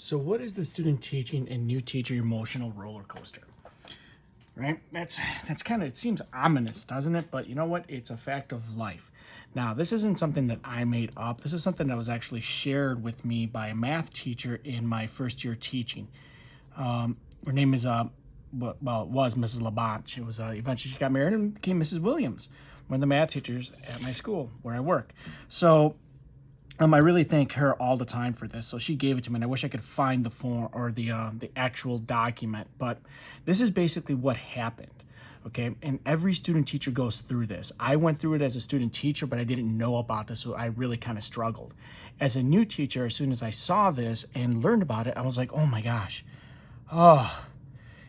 So what is the student teaching and new teacher emotional roller coaster? Right? That's kind of, it seems ominous, doesn't it? But you know what? It's a fact of life. Now, this isn't something that I made up. This is something that was actually shared with me by a math teacher in my first year teaching. Her name is well, it was Mrs. Labonte. She was eventually she got married and became Mrs. Williams, one of the math teachers at my school where I work. So I really thank her all the time for this. So she gave it to me, and I wish I could find the form or the actual document. But this is basically what happened. Okay, and every student teacher goes through this. I went through it as a student teacher, but I didn't know about this, so I really kind of struggled. As a new teacher, as soon as I saw this and learned about it, I was like, oh my gosh, oh,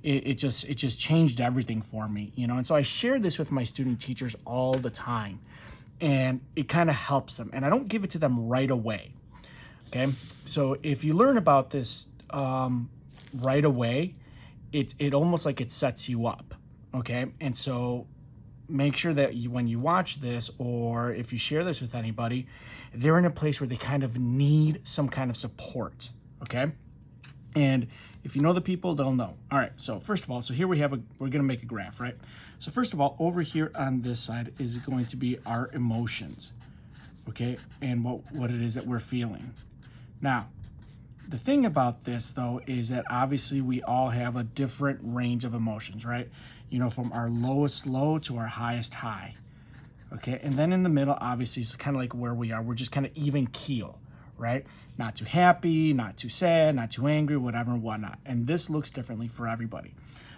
it just changed everything for me, you know. And so I share this with my student teachers all the time, and it kind of helps them. And I don't give it to them right away. Okay, so if you learn about this right away, it almost like it sets you up. Okay, and so make sure that when you watch this, or if you share this with anybody, they're in a place where they kind of need some kind of support. Okay, and if you know the people, they'll know. All right, so first of all, so here we're going to make a graph, right? So first of all, over here on this side is going to be our emotions, okay, and what it is that we're feeling. Now, the thing about this, though, is that obviously we all have a different range of emotions, right? You know, from our lowest low to our highest high, okay? And then in the middle, obviously, is kind of like where we are. We're just kind of even keel, right? Not too happy, not too sad, not too angry, whatever and whatnot. And this looks differently for everybody.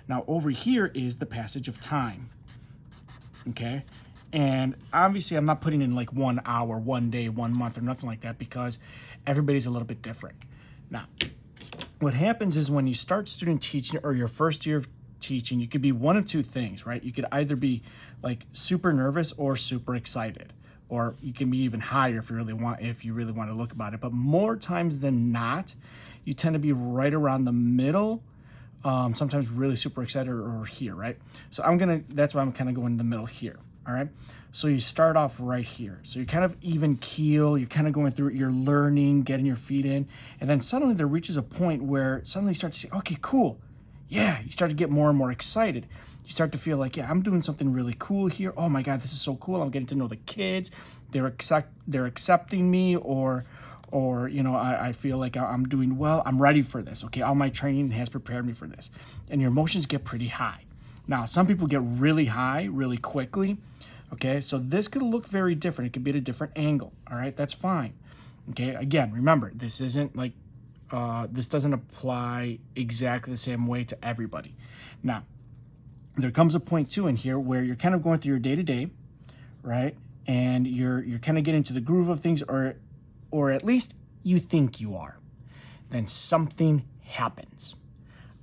Now, over here is the passage of time, okay? And obviously, I'm not putting in like 1 hour, 1 day, 1 month, or nothing like that, because everybody's a little bit different. Now, what happens is when you start student teaching or your first year of teaching, you could be one of two things, right? You could either be like super nervous or super excited, or you can be even higher if you really want to look about it. But more times than not, you tend to be right around the middle. Sometimes really super excited or here, right? So that's why I'm kind of going in the middle here. All right. So you start off right here. So you're kind of even keel. You're kind of going through it. You're learning, getting your feet in. And then suddenly there reaches a point where suddenly you start to say, okay, cool. Yeah. You start to get more and more excited. You start to feel like, yeah, I'm doing something really cool here. Oh my God, this is so cool. I'm getting to know the kids. They're accepting me, or you know, I feel like I'm doing well. I'm ready for this. Okay. All my training has prepared me for this. And your emotions get pretty high. Now, some people get really high really quickly. Okay, so this could look very different. It could be at a different angle. All right, that's fine. Okay, again, remember, this isn't like, this doesn't apply exactly the same way to everybody. Now, there comes a point too in here where you're kind of going through your day-to-day, right? And you're kind of getting into the groove of things, or at least you think you are. Then something happens.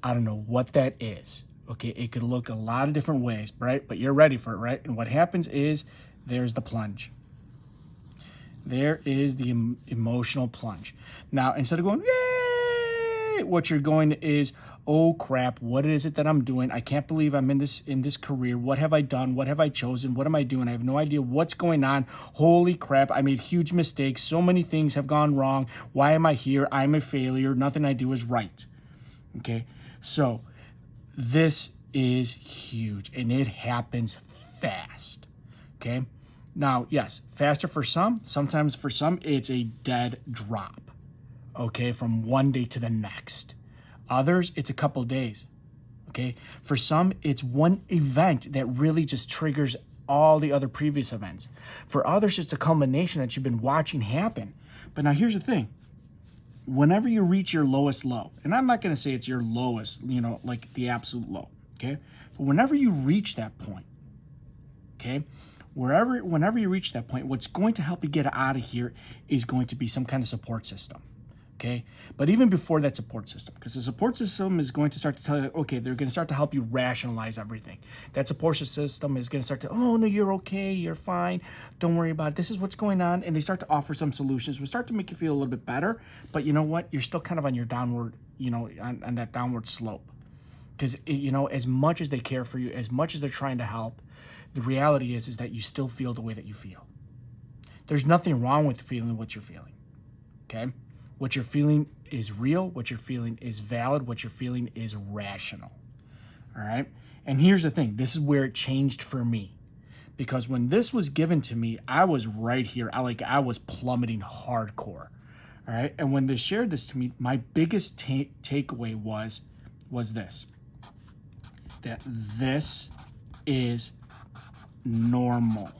I don't know what that is. Okay, it could look a lot of different ways, right? But you're ready for it, right? And what happens is there's the plunge. There is the emotional plunge. Now, instead of going, yay, what you're going is, oh crap, what is it that I'm doing? I can't believe I'm in this career. What have I done? What have I chosen? What am I doing? I have no idea what's going on. Holy crap, I made huge mistakes. So many things have gone wrong. Why am I here? I'm a failure. Nothing I do is right. Okay, so this is huge, and it happens fast, okay? Now, yes, faster for some. Sometimes for some, it's a dead drop, okay, from one day to the next. Others, it's a couple days, okay? For some, it's one event that really just triggers all the other previous events. For others, it's a culmination that you've been watching happen. But now here's the thing. Whenever you reach your lowest low, and I'm not going to say it's your lowest, you know, like the absolute low, okay? But whenever you reach that point, okay, whenever you reach that point, what's going to help you get out of here is going to be some kind of support system, okay? But even before that support system, because the support system is going to start to tell you, okay, they're going to start to help you rationalize everything. That support system is going to start to, oh, no, you're okay, you're fine, don't worry about it, this is what's going on, and they start to offer some solutions, will start to make you feel a little bit better, but you know what, you're still kind of on your downward, you know, on that downward slope. Because, you know, as much as they care for you, as much as they're trying to help, the reality is that you still feel the way that you feel. There's nothing wrong with feeling what you're feeling, okay? What you're feeling is real, what you're feeling is valid, what you're feeling is rational. All right? And here's the thing. This is where it changed for me. Because when this was given to me, I was right here. I was plummeting hardcore. All right? And when they shared this to me, my biggest takeaway was this. That this is normal.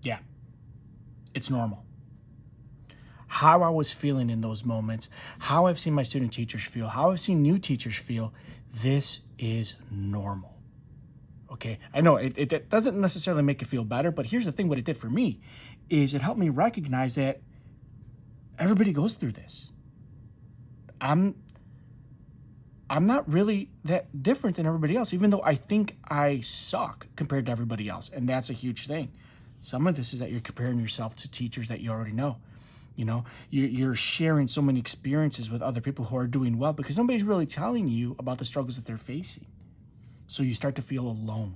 Yeah, it's normal. How I was feeling in those moments, how I've seen my student teachers feel, how I've seen new teachers feel, this is normal. Okay, I know it doesn't necessarily make it feel better, but here's the thing, what it did for me is it helped me recognize that everybody goes through this. I'm not really that different than everybody else, even though I think I suck compared to everybody else. And that's a huge thing. Some of this is that you're comparing yourself to teachers that you already know. You know, you're sharing so many experiences with other people who are doing well because nobody's really telling you about the struggles that they're facing. So you start to feel alone.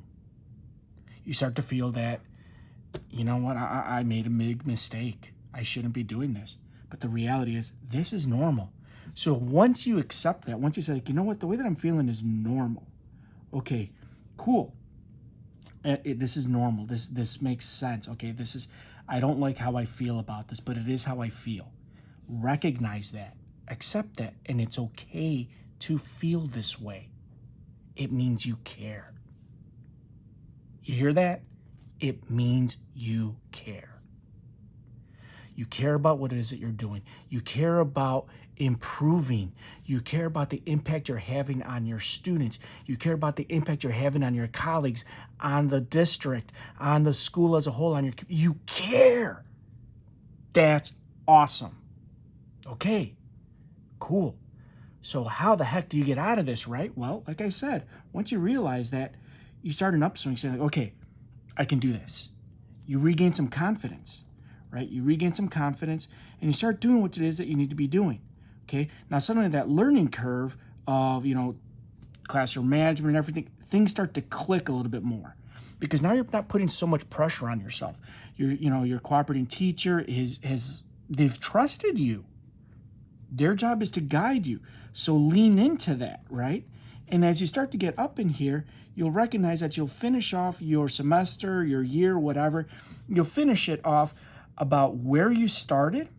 You start to feel that, you know what, I made a big mistake. I shouldn't be doing this. But the reality is, this is normal. So once you accept that, once you say, like, you know what, the way that I'm feeling is normal. Okay, cool. This is normal. This makes sense. Okay, I don't like how I feel about this, but it is how I feel. Recognize that. Accept that. And it's okay to feel this way. It means you care. You hear that? It means you care. You care about what it is that you're doing. You care about improving. You care about the impact you're having on your students. You care about the impact you're having on your colleagues, on the district, on the school as a whole, on you care. That's awesome. Okay, cool. So how the heck do you get out of this, right? Well, like I said, once you realize that, you start an upswing, saying, like, okay, I can do this. You regain some confidence, right? You regain some confidence, and you start doing what it is that you need to be doing, okay? Now, suddenly that learning curve of, classroom management and everything, things start to click a little bit more because now you're not putting so much pressure on yourself. Your cooperating teacher they've trusted you. Their job is to guide you. So lean into that, right? And as you start to get up in here, you'll recognize that you'll finish off your semester, your year, whatever. You'll finish it off about where you started,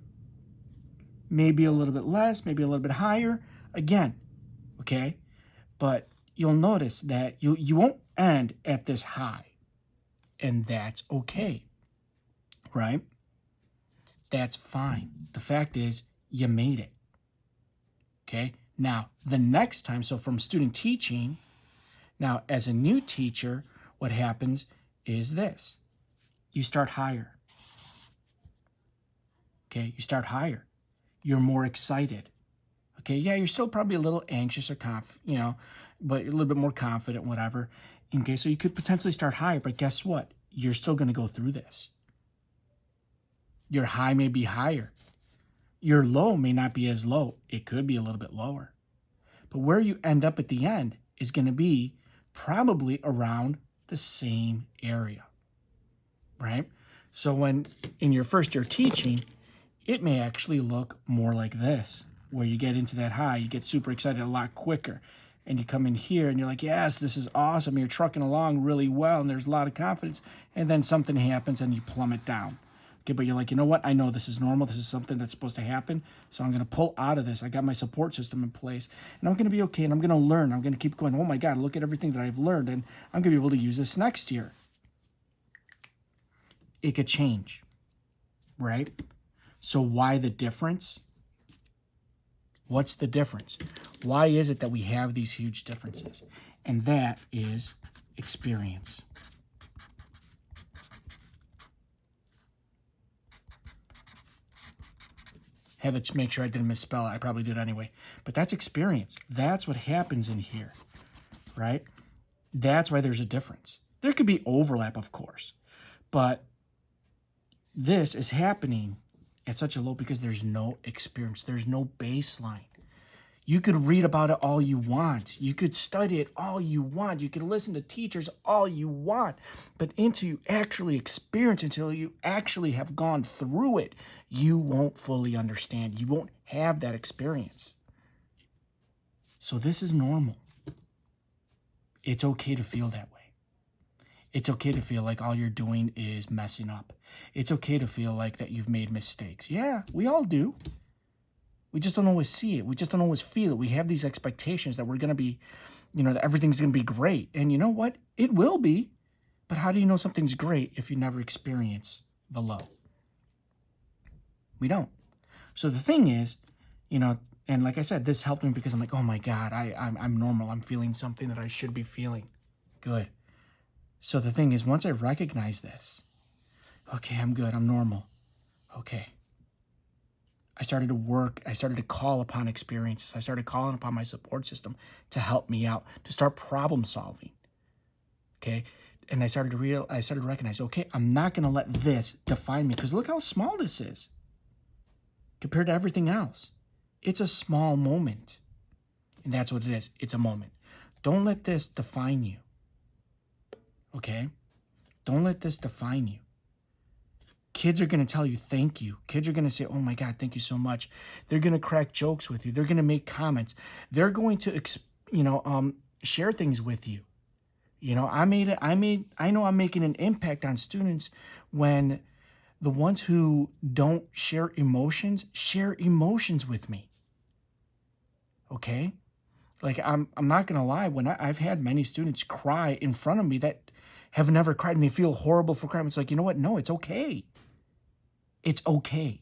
maybe a little bit less, maybe a little bit higher. Again, okay? But you'll notice that you won't end at this high. And that's okay, right? That's fine. The fact is, you made it. Okay, now the next time, so from student teaching, now as a new teacher, what happens is this. You start higher. Okay, you start higher. You're more excited. Okay, yeah, you're still probably a little anxious or but a little bit more confident, whatever. Okay, so you could potentially start higher, but guess what? You're still going to go through this. Your high may be higher. Your low may not be as low. It could be a little bit lower. But where you end up at the end is going to be probably around the same area, right? So when in your first year teaching, it may actually look more like this, where you get into that high, you get super excited a lot quicker, and you come in here and you're like, yes, this is awesome. You're trucking along really well, and there's a lot of confidence, and then something happens and you plummet down. Okay, but you're like, you know what? I know this is normal. This is something that's supposed to happen. So I'm going to pull out of this. I got my support system in place, and I'm going to be okay, and I'm going to learn. I'm going to keep going. Oh, my God, look at everything that I've learned, and I'm going to be able to use this next year. It could change, right? So why the difference? What's the difference? Why is it that we have these huge differences? And that is experience. Had to make sure I didn't misspell it. I probably did anyway. But that's experience. That's what happens in here, right? That's why there's a difference. There could be overlap, of course. But this is happening at such a low because there's no experience. There's no baseline. You could read about it all you want. You could study it all you want. You could listen to teachers all you want. But until you actually experience, until you actually have gone through it, you won't fully understand. You won't have that experience. So this is normal. It's okay to feel that way. It's okay to feel like all you're doing is messing up. It's okay to feel like that you've made mistakes. Yeah, we all do. We just don't always see it. We just don't always feel it. We have these expectations that we're going to be, that everything's going to be great. And you know what? It will be. But how do you know something's great if you never experience the low? We don't. So the thing is, and like I said, this helped me because I'm like, oh my God, I'm normal. I'm feeling something that I should be feeling. Good. So the thing is, once I recognize this, okay, I'm good. I'm normal. Okay. I started to call upon experiences. I started calling upon my support system to help me out, to start problem solving. Okay. And I started to recognize, okay, I'm not going to let this define me, because look how small this is compared to everything else. It's a small moment. And that's what it is. It's a moment. Don't let this define you. Okay. Don't let this define you. Kids are going to tell you thank you. Kids are going to say, oh my God, thank you so much. They're going to crack jokes with you. They're going to make comments. They're going to, share things with you. I know I'm making an impact on students when the ones who don't share emotions with me. Okay? Like, I'm not going to lie. When I've had many students cry in front of me that have never cried, and they feel horrible for crying. It's like, you know what? No, it's okay. It's okay.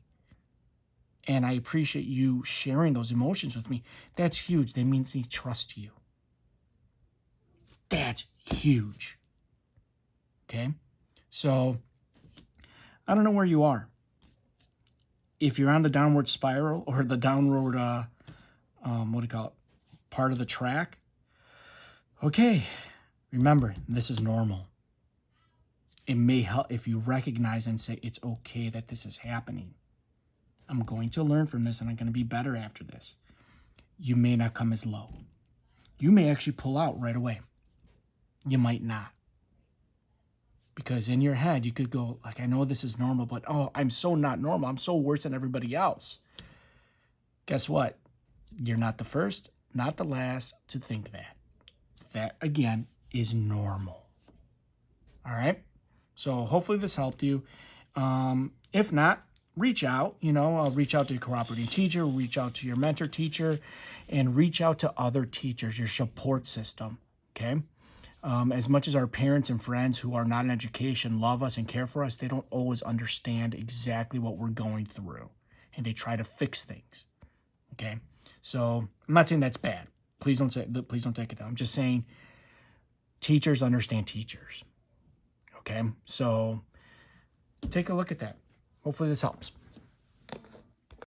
And I appreciate you sharing those emotions with me. That's huge. That means they trust you. That's huge. Okay? So, I don't know where you are. If you're on the downward spiral or the downward, part of the track, okay, remember, this is normal. It may help if you recognize and say, it's okay that this is happening. I'm going to learn from this and I'm going to be better after this. You may not come as low. You may actually pull out right away. You might not. Because in your head, you could go, like, I know this is normal, but I'm so not normal. I'm so worse than everybody else. Guess what? You're not the first, not the last to think that. That, again, is normal. All right? So hopefully this helped you. If not, reach out. Reach out to your cooperating teacher, reach out to your mentor teacher, and reach out to other teachers, your support system. Okay? As much as our parents and friends who are not in education love us and care for us, they don't always understand exactly what we're going through, and they try to fix things. Okay? So I'm not saying that's bad. Please don't take it down. I'm just saying teachers understand teachers. Okay, so take a look at that. Hopefully this helps.